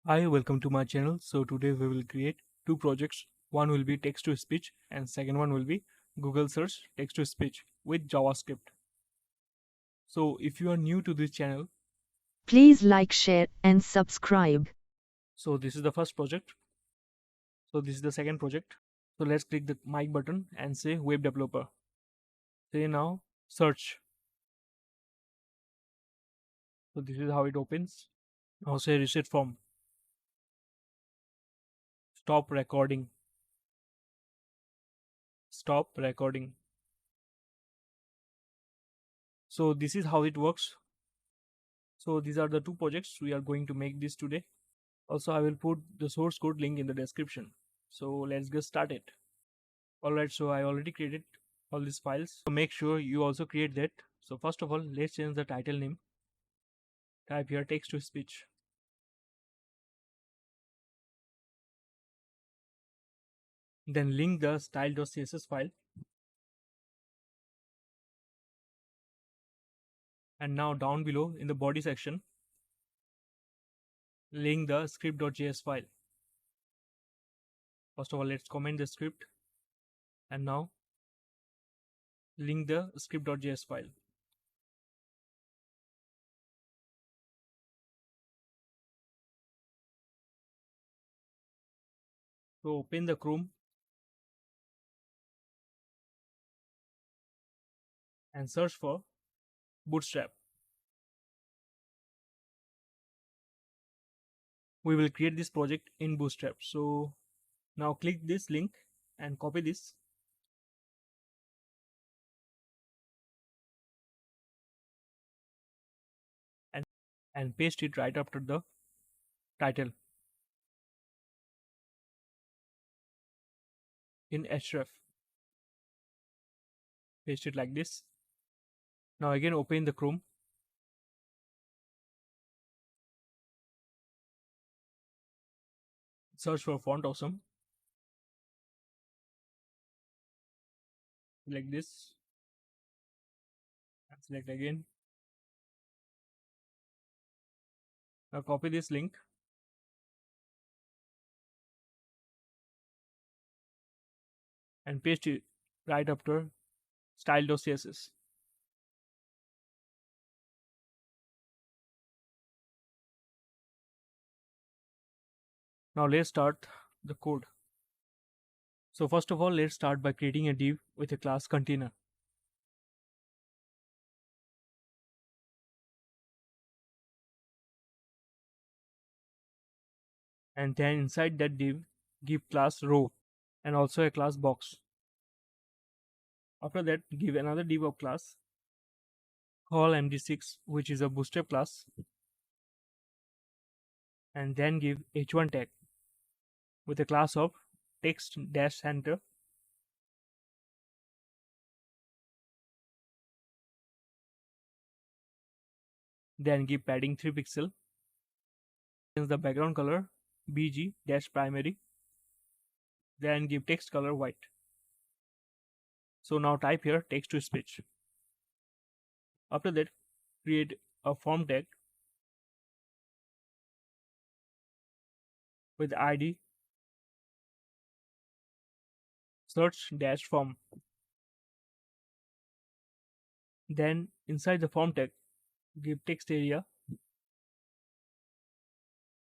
Hi, welcome to my channel. So today we will create two projects. One will be text to speech and second one will be Google search text to speech with JavaScript. So if you are new to this channel, Please like, share, and subscribe. so this is the first project. So this is the second project. So let's click the mic button and say web developer. Say now search. So this is how it opens. Now say reset form. Stop recording. Stop recording. So this is how it works. So these are the two projects we are going to make this today. Also, I will put the source code link in the description. So let's get started. Alright, so I already created all these files. So make sure you also create that. So first of all, let's change the title name. Type here text to speech. Then link the style.css file. And now down below in the body section, link the script.js file. First of all, let's comment the script. And now link the script.js file. So open the Chrome and search for Bootstrap. We will create this project in Bootstrap. So now click this link and copy this and paste it right after the title in href. Paste it like this. Now again open the Chrome search for font awesome. Select this and select again. Now copy this link and paste it right after style.css. Now let's start the code. So first of all, let's start by creating a div with a class container. And then inside that div, give class row and also a class box. After that, give another div of class call md6, which is a bootstrap class, and then give h1 tag with a class of text dash center. Then give padding 3 pixel. Change the background color bg dash primary. Then give text color white. So now type here text to speech. After that, create a form tag with id search dash form. Then inside the form tag, give text area.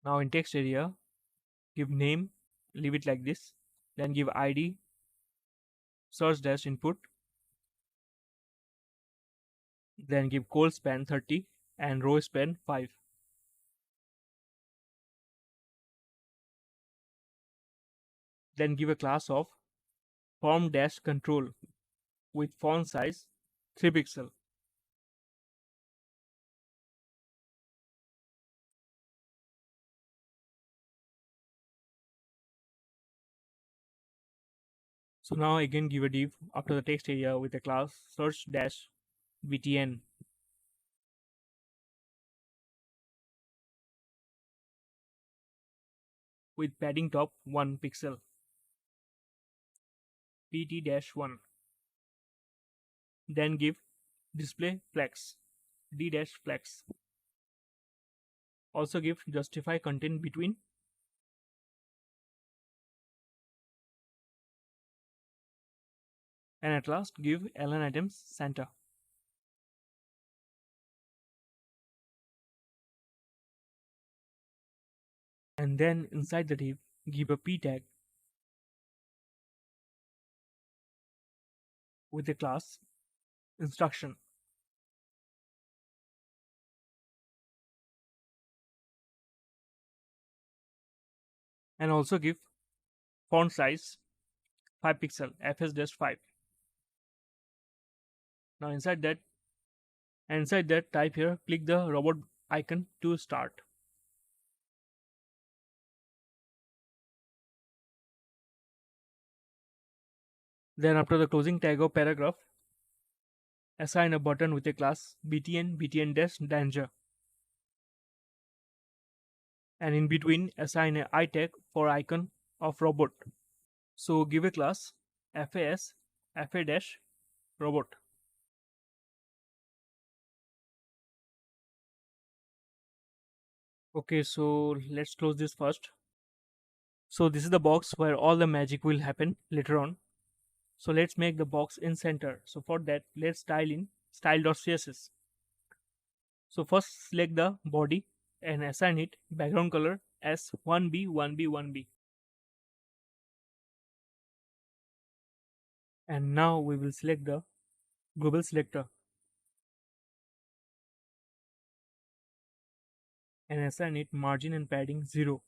Now in text area, give name, leave it like this. Then give id search dash input. Then give col span 30 and row span 5. Then give a class of form dash control with font size 3 pixel. So now again give a div after the text area with a class search dash btn. With padding top 1 pixel pt-1. Then give display flex d-flex. Also give justify content between, and at last give ln items center. And then inside the div, give a p tag with the class instruction, and also give font size 5 pixel fs-5. Now inside that type here, click the robot icon to start. Then after the closing tag of paragraph, assign a button with a class btn-danger, and in between assign a I tag for icon of robot. So give a class fas fa-robot. Okay, so let's close this first. So this is the box where all the magic will happen later on. So let's make the box in center. So for that, let's style in style.css. So first select the body and assign it background color as 1b 1b 1b. And now we will select the global selector and assign it margin and padding 0,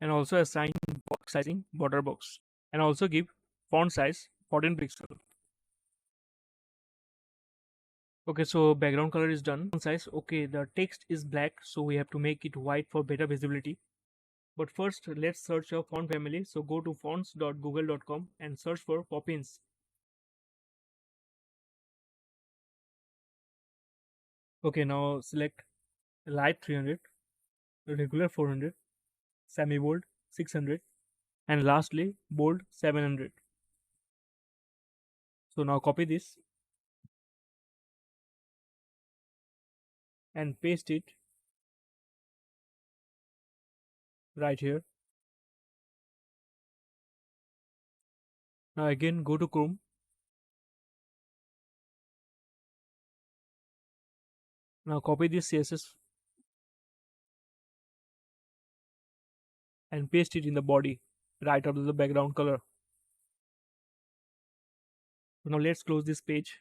and also assign box sizing border box, and also give font size 14 pixel. Okay, so background color is done. Font size, okay, the text is black, so we have to make it white for better visibility. But first, let's search a font family. So go to fonts.google.com and search for Poppins. Okay, now select light 300, regular 400, semi bold 600, and lastly bold 700. So now copy this and paste it right here. Now again go to Chrome. Now copy this CSS and paste it in the body right under the background color. Now let's close this page.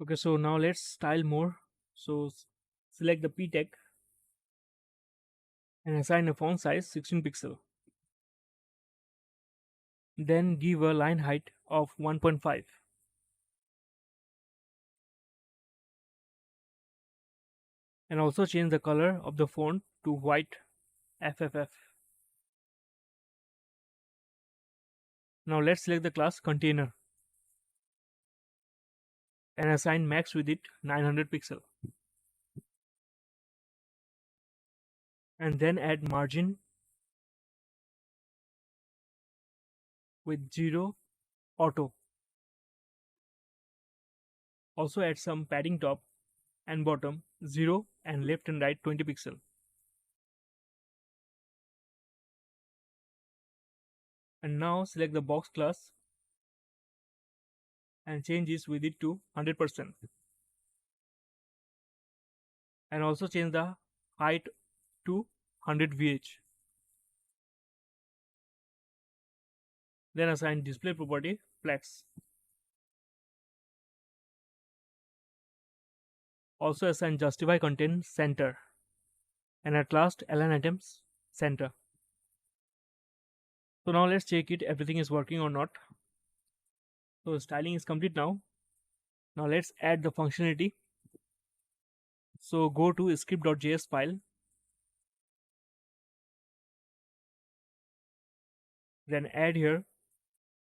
Okay, so now let's style more. So select the p tag and assign a font size 16 pixel. Then give a line height of 1.5, and also change the color of the font to white FFF. Now let's select the class container and assign max with it 900 pixel, and then add margin with 0 auto. Also add some padding top and bottom 0 and left and right 20 pixel. And now select the box class and change this with it to 100%, and also change the height to 100 VH. Then assign display property flex. Also assign justify content center, and at last ln items center. So now let's check it everything is working or not. So styling is complete now. Now let's add the functionality. So go to script.js file, then add here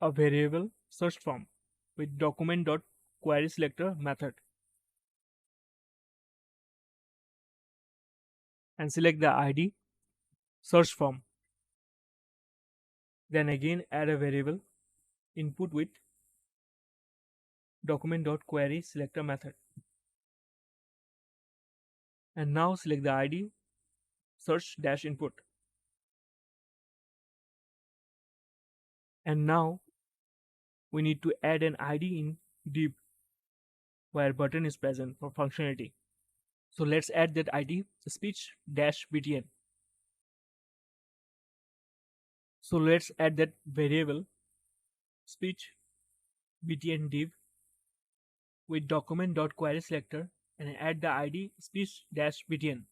a variable search form with document.querySelector method, and select the ID search form. Then again add a variable input with document.querySelector method. And now select the ID search dash input. And now we need to add an ID in div where button is present for functionality. So let's add that ID speech dash btn. So let's add that variable speech btn div with document.querySelector and add the ID speech dash btn.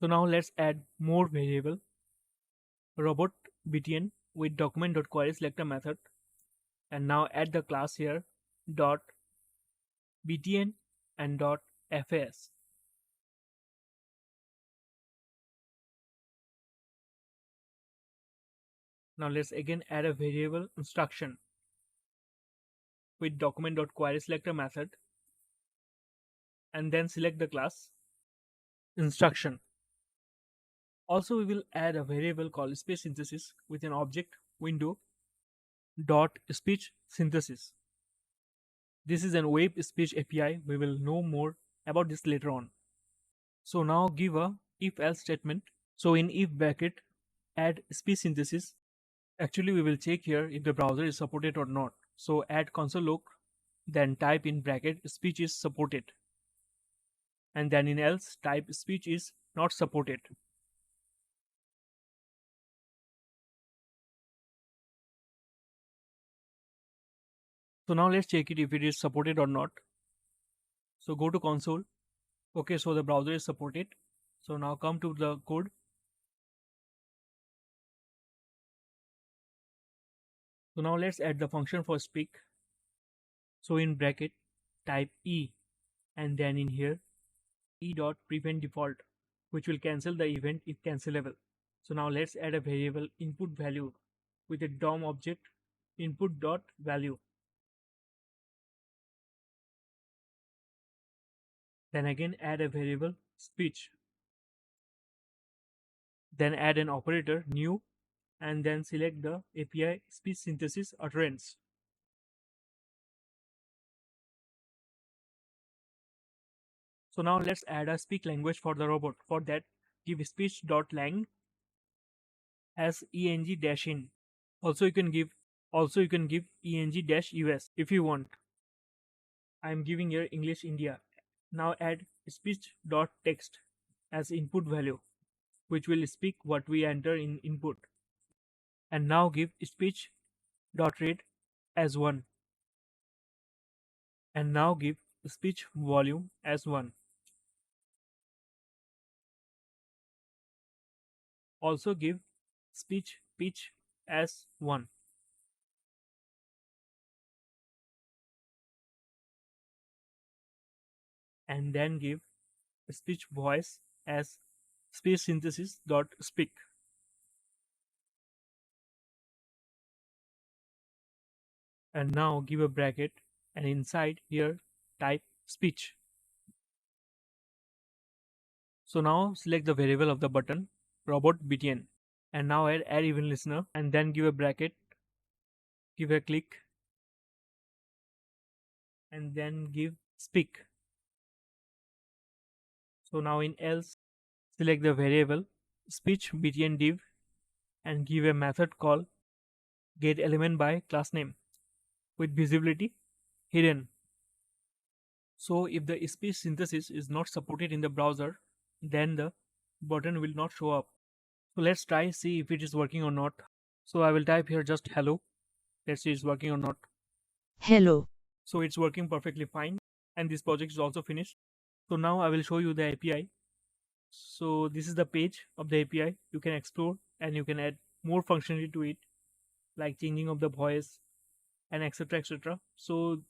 So now let's add more variable robot btn with document.querySelector method and now add the class here dot btn and dot fas. Now let's again add a variable instruction with document.querySelector method and then select the class instruction. Also, we will add a variable called speech synthesis with an object window dot speech synthesis. This is an web speech API. We will know more about this later on. So now give a if else statement. So in if bracket add speech synthesis. Actually, we will check here if the browser is supported or not. So add console log, then type in bracket speech is supported, and then in else type speech is not supported. So now let's check it if it is supported or not. So go to console. Okay, so the browser is supported. So now come to the code. So now let's add the function for speak. So in bracket type e and then in here e dot prevent default, which will cancel the event if cancelable. So now let's add a variable input value with a DOM object input dot value. Then again add a variable speech. Then add an operator new and then select the API speech synthesis utterance. So now let's add a speak language for the robot. For that, give speech.lang as eng-in. Also you can give eng-us if you want. I am giving here English India. Now add speech.text as input value, which will speak what we enter in input. And now give speech.rate as 1. And now give speech volume as 1. Also give speech pitch as 1. And then give speech voice as speech synthesis dot speak. And now give a bracket and inside here type speech. So now select the variable of the button robot btn and now add even listener and then give a bracket, give a click and then give speak. So now in else select the variable speech btn div and give a method called get element by class name with visibility hidden. So if the speech synthesis is not supported in the browser, then the button will not show up. So let's try see if it is working or not. So I will type here just hello. Let's see it's working or not. Hello. So it's working perfectly fine and this project is also finished. So now I will show you the API. So this is the page of the API. You can explore and you can add more functionality to it like changing of the voice and etc etc. So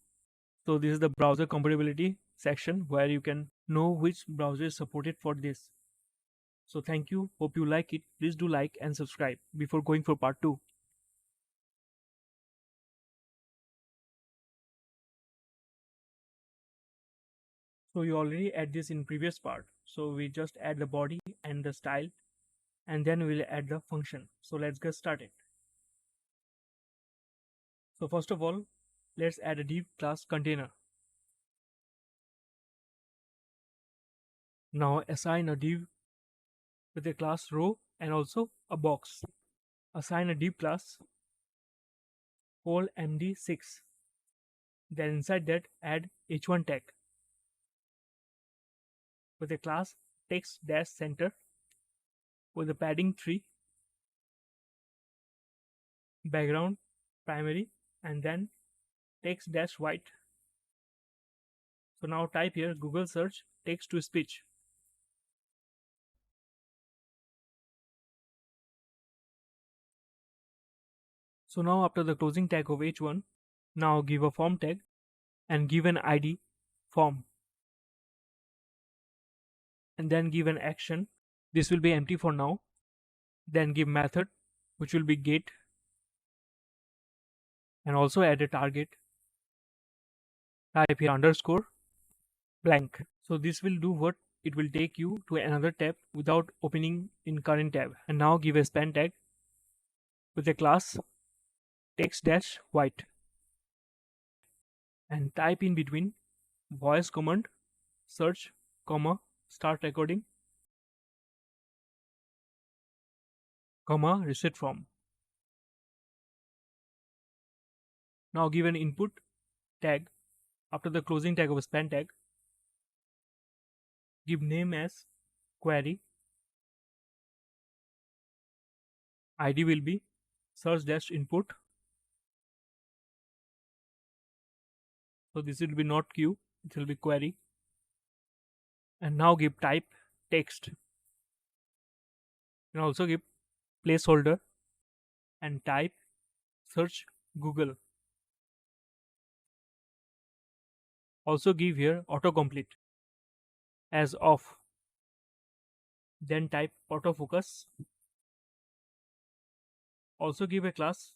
this is the browser compatibility section where you can know which browser is supported for this. So thank you. Hope you like it. Please do like and subscribe before going for part 2. So you already add this in previous part. So we just add the body and the style and then we'll add the function. So let's get started. So first of all, let's add a div class container. Now assign a div with a class row and also a box. Assign a div class called md6. Then inside that add h1 tag with a class text-center with a padding 3, background primary, and then text-white. So now type here Google search text to speech. So now after the closing tag of h1, now give a form tag and give an id form, and then give an action. This will be empty for now. Then give method which will be get, and also add a target. Type here underscore blank. So this will do what? It will take you to another tab without opening in current tab. And now give a span tag with a class text-white and type in between voice command search comma start recording comma reset from. Now give an input tag after the closing tag of a span tag. Give name as query. ID will be search-input. So this will be not queue, it will be query. And now give type text. And also give placeholder and type search Google. Also give here autocomplete as off. Then type autofocus. Also give a class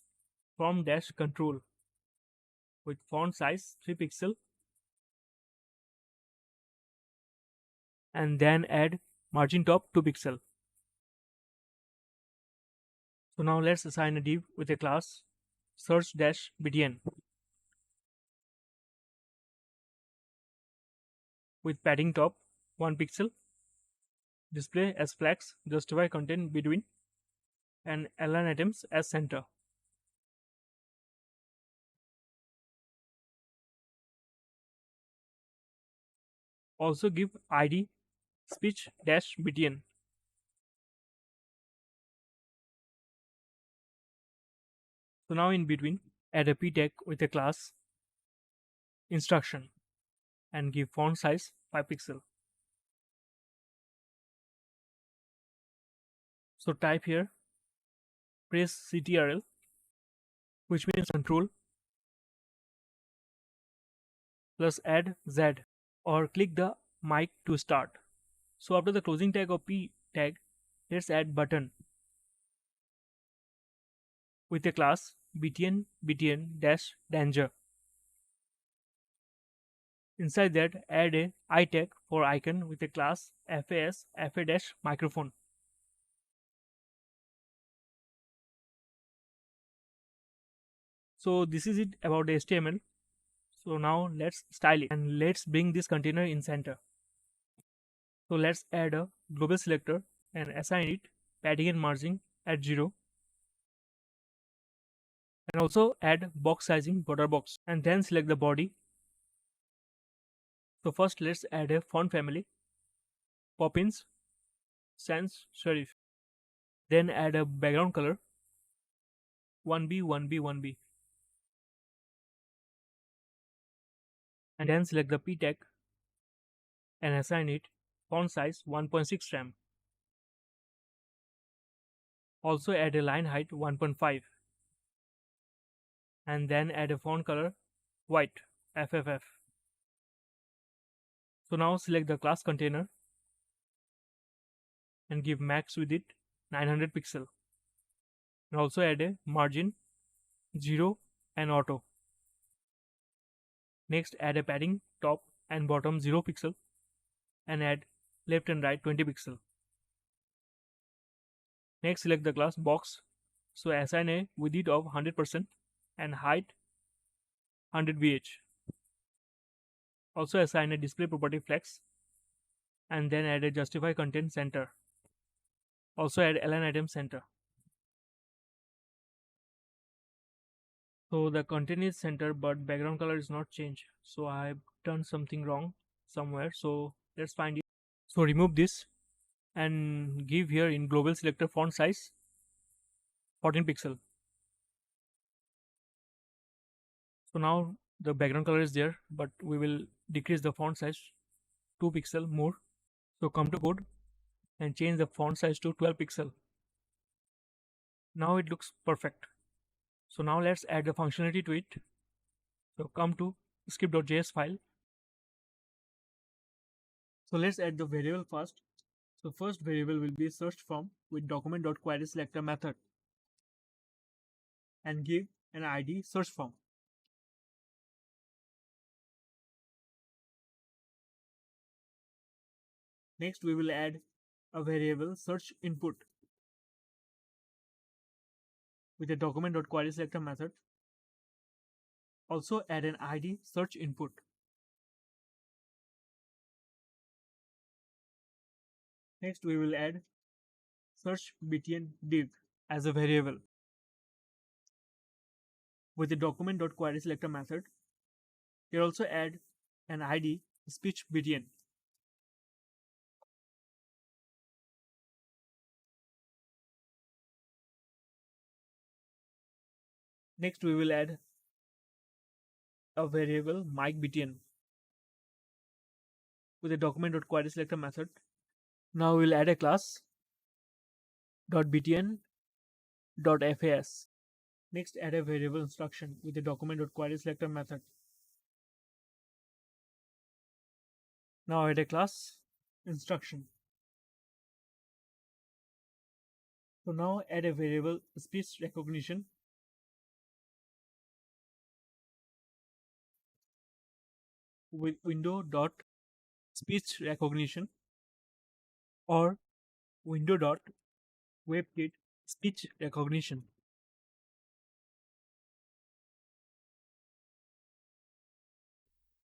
from-control with font size 3 pixel, and then add margin top 2 pixel. So now let's assign a div with a class search-btn with padding top 1 pixel, display as flags, justify content between, and align items as center. Also give id speech-btn. So now in between add a p tag with a class instruction and give font size 5 pixel. So type here press ctrl, which means control plus add z, or click the mic to start. So after the closing tag of p tag, let's add button with a class btn-danger. Inside that add a I tag for icon with a class fa-microphone. So this is it about the HTML. So now let's style it and let's bring this container in center. So let's add a global selector and assign it padding and margin at 0, and also add box sizing border box, and then select the body. So first let's add a font family Poppins sans serif. Then add a background color 1b 1b 1b, and then select the p tag and assign it font size 1.6 rem. Also add a line height 1.5, and then add a font color white FFF. So now select the class container and give max with it 900 pixel, and also add a margin 0 and auto. Next add a padding top and bottom 0 pixel and add left and right 20 pixel. Next select the class box, so assign a width of 100% and height 100 VH. Also assign a display property flex and then add a justify content center. Also add align item center. So the content is center but background color is not changed. So I've done something wrong somewhere. So let's find it. So remove this and give here in global selector font size 14 pixel. So now the background color is there, but we will decrease the font size 2 pixel more. So come to code and change the font size to 12 pixel. Now it looks perfect. So now let's add the functionality to it. So come to script.js file. So let's add the variable first. So first variable will be search from with document.querySelector method and give an ID search from. Next we will add a variable search input with a document.querySelector method. Also add an ID search input. Next we will add search btn div as a variable with the document.querySelector method. Here also add an ID speech btn. Next we will add a variable mic btn with the document.querySelector method. Now we'll add a class .btn.fas. Next add a variable instruction with the document.querySelector method. Now add a class instruction. So now add a variable speech recognition with window.speech recognition or window.webkit speech recognition.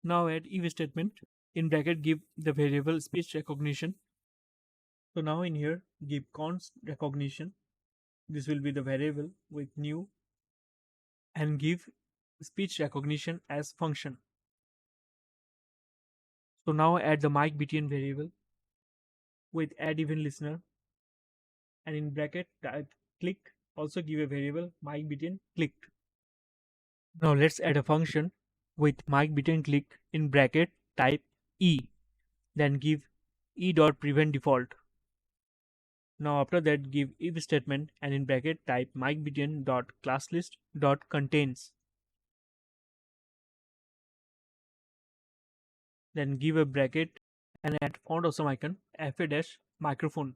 Now add if statement in bracket give the variable speech recognition. So now in here give const recognition. This will be the variable with new and give speech recognition as function. So now add the mic btn variable with add event listener and in bracket type click. Also give a variable mic btn clicked. Now let's add a function with mic btn click in bracket type e, then give e.prevent default. Now after that give if statement and in bracket type mic btn dot classlist dot contains. Then give a bracket and add font awesome icon fa dash microphone.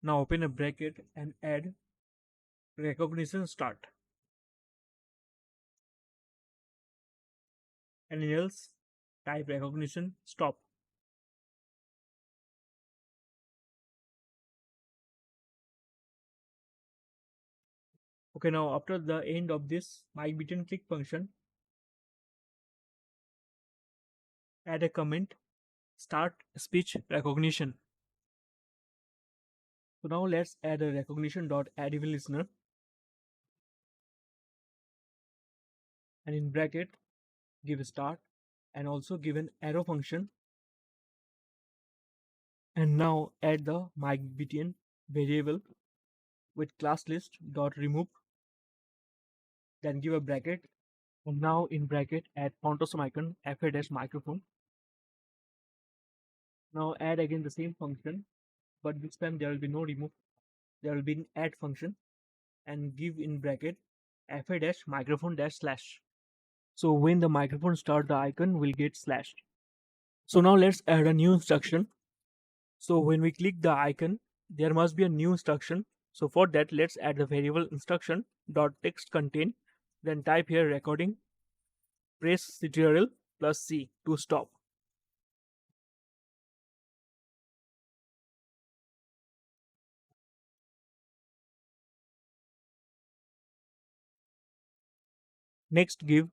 Now open a bracket and add recognition start and else type recognition stop. Okay, now after the end of this mic btn click function, add a comment start speech recognition. So now let's add a recognition dot add event listener and in bracket give a start and also give an arrow function and now add the mic btn variable with class list dot remove, then give a bracket and now in bracket add font awesome icon fa dash microphone. Now add again the same function, but this time there will be no remove, there will be an add function and give in bracket fa dash microphone dash slash. So when the microphone start, the icon will get slashed. So now let's add a new instruction. So when we click the icon, there must be a new instruction. So for that, let's add the variable instruction dot text contain, then type here recording, press Ctrl plus C to stop. Next, give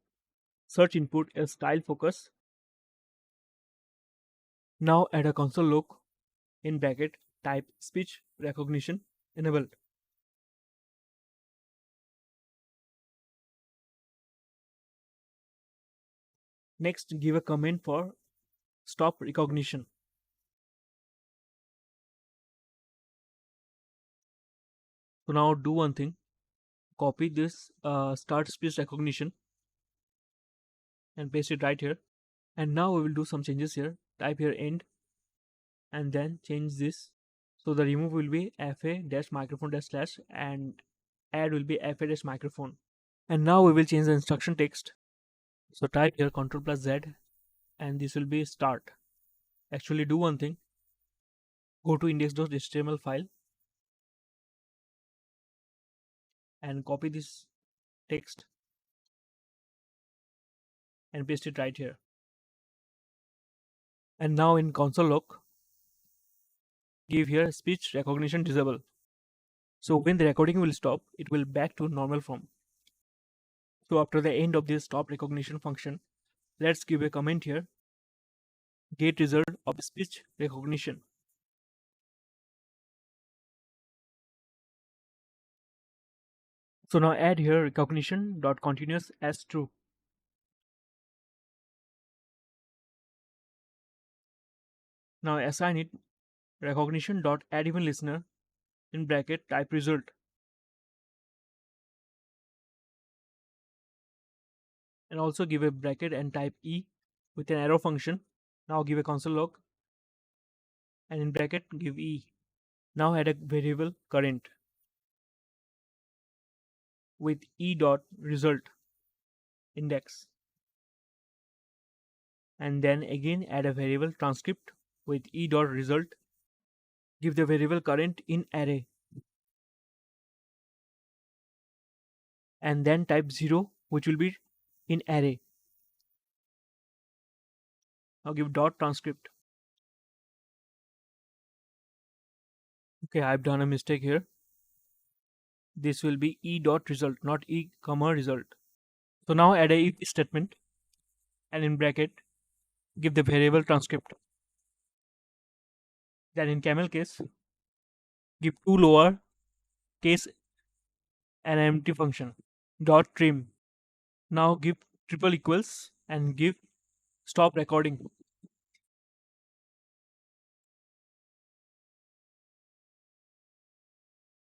search input a style focus. Now add a console log in bracket, type speech recognition enabled. Next, give a comment for stop recognition. So now do one thing, copy this start speech recognition and paste it right here. And now we will do some changes here. Type here end and then change this. So the remove will be fa dash microphone dash slash and add will be fa dash microphone. And now we will change the instruction text. So type here Ctrl plus Z and this will be start. Actually do one thing, go to index.html file and copy this text and paste it right here. And now in console log, give here speech recognition disable. So when the recording will stop, it will back to normal form. So after the end of this stop recognition function, let's give a comment here, get result of speech recognition. So now add here recognition dot continuous as true. Now assign it recognition dot add even listener in bracket type result. And also give a bracket and type E with an arrow function. Now give a console log and in bracket give E. Now add a variable current with E dot result index. And then again add a variable transcript with E dot result. Give the variable current in array. And then type 0 which will be in array. Now give dot transcript. Okay, I've done a mistake here. This will be E dot result, not E comma result. So now add a if statement and in bracket give the variable transcript. Then in camel case give two lower case and an empty function dot trim. Now give triple equals and give stop recording.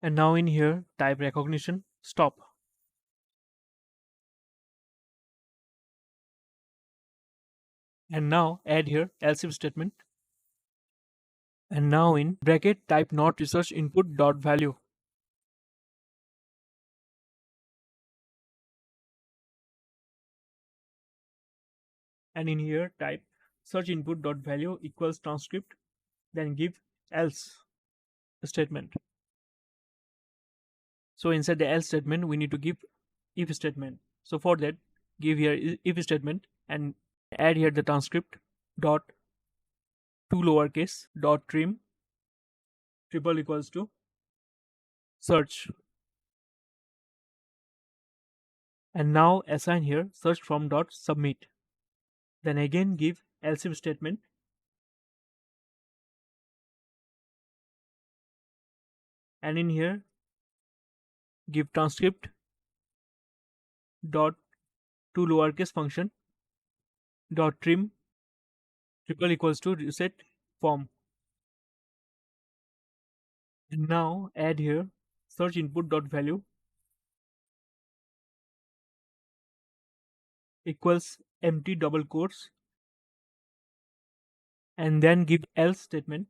And now in here type recognition stop. And now add here else if statement. And now in bracket type not research input dot value. And in here type search input dot value equals transcript, then give else statement. So inside the else statement we need to give if statement. So for that give here if statement and add here the transcript dot two lowercase dot trim triple equals to search. And now assign here search from dot submit. Then again give else if statement and in here give transcript dot two lowercase function dot trim triple equals to reset form. And now add here search input dot value equals empty double quotes and then give else statement.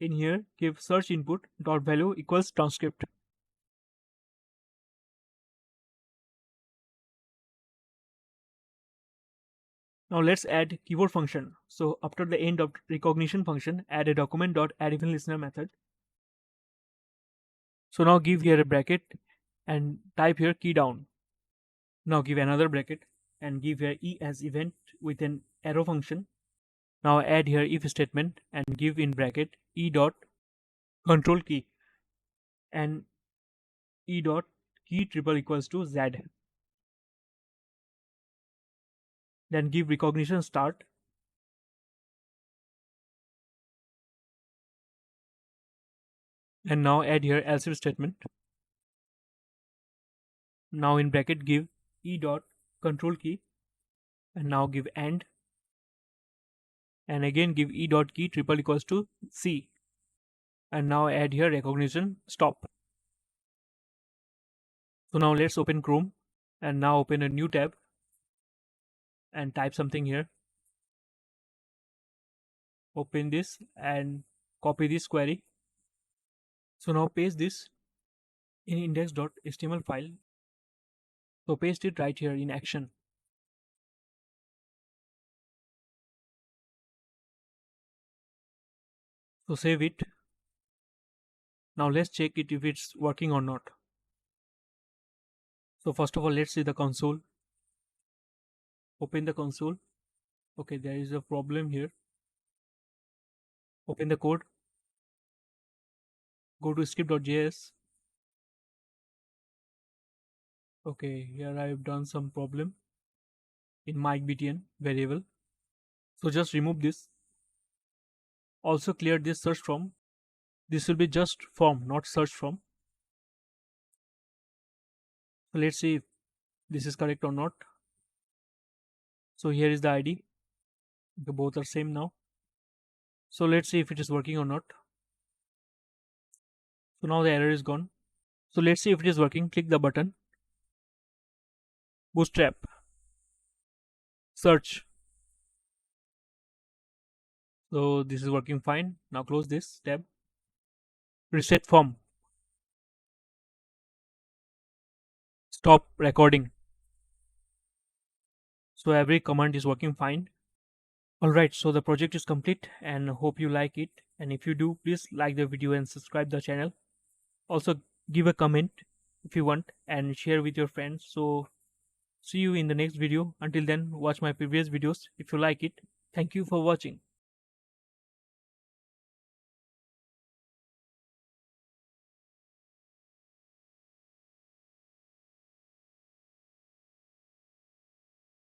In here give search input dot value equals transcript. Now let's add keyboard function. So after the end of recognition function add a document dot add even listener method. So now give here a bracket and type here key down. Now give another bracket and give here e as event with an arrow function. Now add here if statement and give in bracket e dot control key and e dot key triple equals to z. Then give recognition start. And now add here else if statement. Now in bracket give e dot control key, and now give and again give e dot key triple equals to c, and now add here recognition stop. So now let's open Chrome, and now open a new tab and type something here. Open this and copy this query. So now paste this in index.html file. So paste it right here in action. So save it. Now let's check it if it's working or not. So first of all, let's see the console. Open the console. Okay, there is a problem here. Open the code. Go to script.js. Okay, here I have done some problem in my btn variable. So just remove this. Also clear this search from. This will be just from, not search from. So let's see if this is correct or not. So here is the ID. The both are same now. So let's see if it is working or not. So now the error is gone. So let's see if it is working. Click the button. Bootstrap. Search. So this is working fine. Now close this tab. Reset form. Stop recording. So every command is working fine. Alright, so the project is complete and hope you like it. And if you do, please like the video and subscribe the channel. Also give a comment if you want and share with your friends. So see you in the next video. Until then, watch my previous videos if you like it. Thank you for watching.